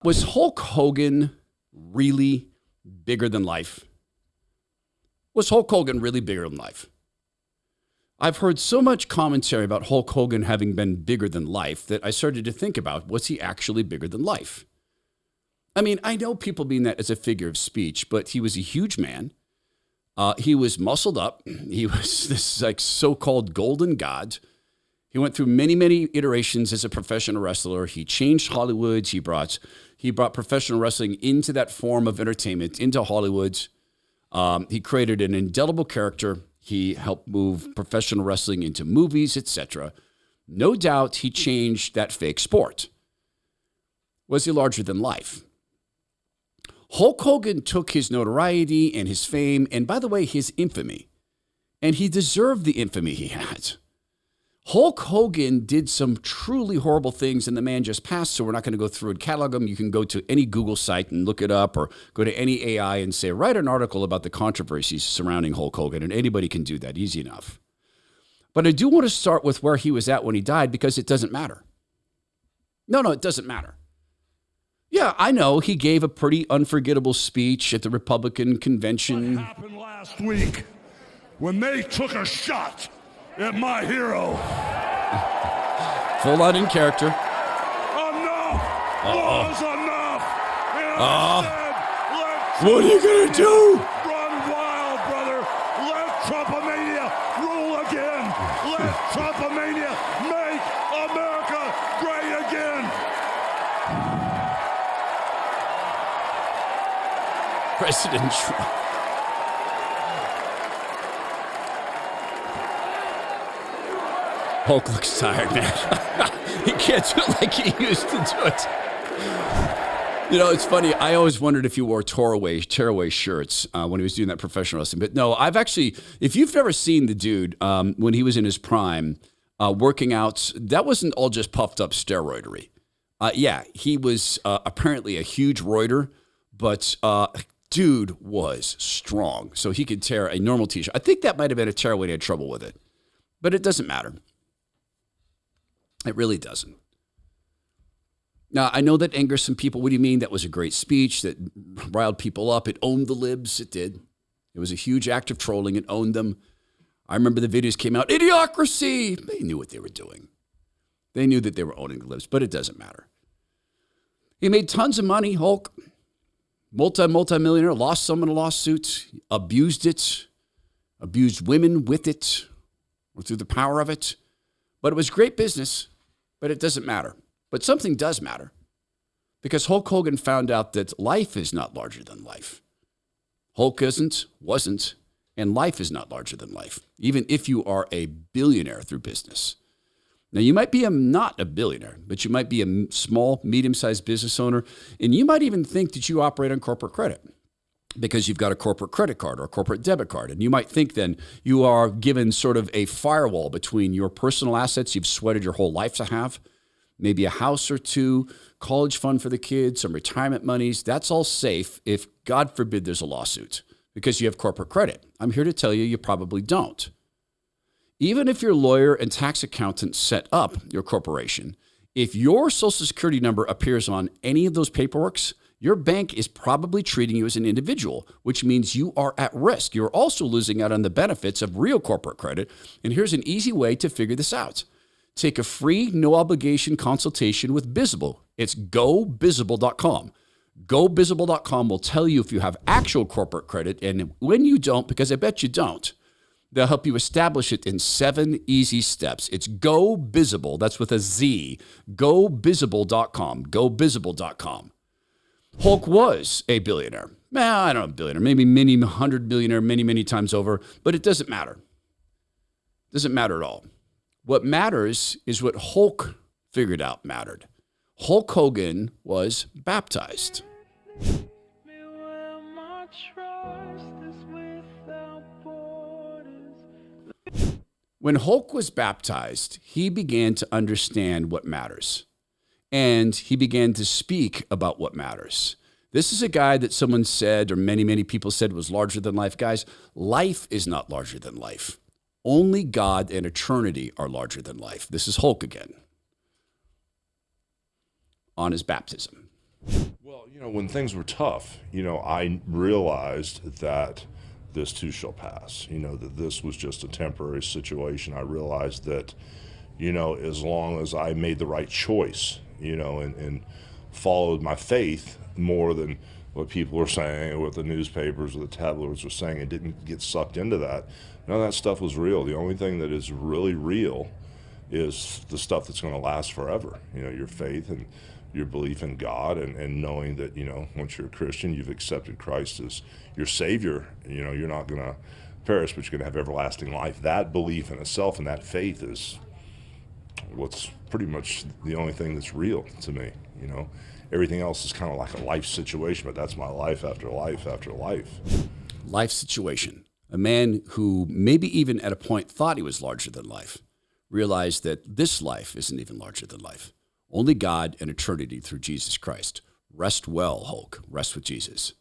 Was Hulk Hogan really bigger than life? Was Hulk Hogan really bigger than life? I've heard so much commentary about Hulk Hogan having been bigger than life that I started to think about, was he actually bigger than life? I mean, I know people mean that as a figure of speech, but he was a huge man. He was muscled up. He was this like so-called golden god. He went through many, many iterations as a professional wrestler. He changed Hollywood. He brought professional wrestling into that form of entertainment, into Hollywood. He created an indelible character. He helped move professional wrestling into movies, etc. No doubt he changed that fake sport. Was he larger than life? Hulk Hogan took his notoriety and his fame, and by the way, his infamy, and he deserved the infamy he had. Hulk Hogan did some truly horrible things, and the man just passed, so we're not going to go through and catalog them. You can go to any Google site and look it up, or go to any AI and say, write an article about the controversies surrounding Hulk Hogan, and anybody can do that, easy enough. But I do want to start with where he was at when he died, because it doesn't matter. No, it doesn't matter. Yeah, I know he gave a pretty unforgettable speech at the Republican convention. What happened last week when they took a shot at my hero? Full on in character. Enough was enough. What are you going to do? Run wild, brother. Let Trumpomania rule again. Let Trumpomania make America great again. President Trump. Hulk looks tired, man. He can't do it like he used to do it. You know, it's funny. I always wondered if he wore tearaway shirts when he was doing that professional wrestling. But no, I've actually, if you've never seen the dude when he was in his prime working out, that wasn't all just puffed up steroidery. Yeah, he was apparently a huge roider, but dude was strong. So he could tear a normal t-shirt. I think that might have been a tear when he had trouble with it. But it doesn't matter. It really doesn't. Now, I know that angers some people. What do you mean? That was a great speech that riled people up. It owned the libs. It did. It was a huge act of trolling. It owned them. I remember the videos came out. Idiocracy! They knew what they were doing. They knew that they were owning the libs, but it doesn't matter. He made tons of money, Hulk. Multi-millionaire, lost some in a lawsuit, abused it, abused women with it, or through the power of it. But it was great business, but it doesn't matter. But something does matter, because Hulk Hogan found out that life is not larger than life. Hulk wasn't, and life is not larger than life, even if you are a billionaire through business. Now, you might be not a billionaire, but you might be a small, medium-sized business owner, and you might even think that you operate on corporate credit because you've got a corporate credit card or a corporate debit card. And you might think then you are given sort of a firewall between your personal assets you've sweated your whole life to have, maybe a house or two, college fund for the kids, some retirement monies. That's all safe if, God forbid, there's a lawsuit because you have corporate credit. I'm here to tell you, you probably don't. Even if your lawyer and tax accountant set up your corporation, if your Social Security number appears on any of those paperworks, your bank is probably treating you as an individual, which means you are at risk. You're also losing out on the benefits of real corporate credit. And here's an easy way to figure this out. Take a free, no-obligation consultation with Bizible. It's gobizable.com. Gobizable.com will tell you if you have actual corporate credit, and when you don't, because I bet you don't, they'll help you establish it in 7 easy steps. It's GoBizible. That's with a Z. GoBizable.com. GoBizable.com. Hulk was a billionaire. I don't know, billionaire. Maybe many 100 billionaire many times over. But it doesn't matter. It doesn't matter at all. What matters is what Hulk figured out mattered. Hulk Hogan was baptized. When Hulk was baptized, he began to understand what matters. And he began to speak about what matters. This is a guy that someone said, or many people said, was larger than life. Guys, life is not larger than life. Only God and eternity are larger than life. This is Hulk again on his baptism. Well, when things were tough, I realized that this too shall pass, that this was just a temporary situation. I realized that, as long as I made the right choice, and followed my faith more than what people were saying or what the newspapers or the tabloids were saying, and didn't get sucked into that, none of that stuff was real. The only thing that is really real is the stuff that's going to last forever. Your faith and your belief in God, and knowing that, once you're a Christian, you've accepted Christ as your Savior. You're not going to perish, but you're going to have everlasting life. That belief in itself and that faith is what's pretty much the only thing that's real to me. Everything else is kind of like a life situation, but that's my life after life after life. Life situation. A man who maybe even at a point thought he was larger than life, realized that this life isn't even larger than life. Only God and eternity through Jesus Christ. Rest well, Hulk. Rest with Jesus.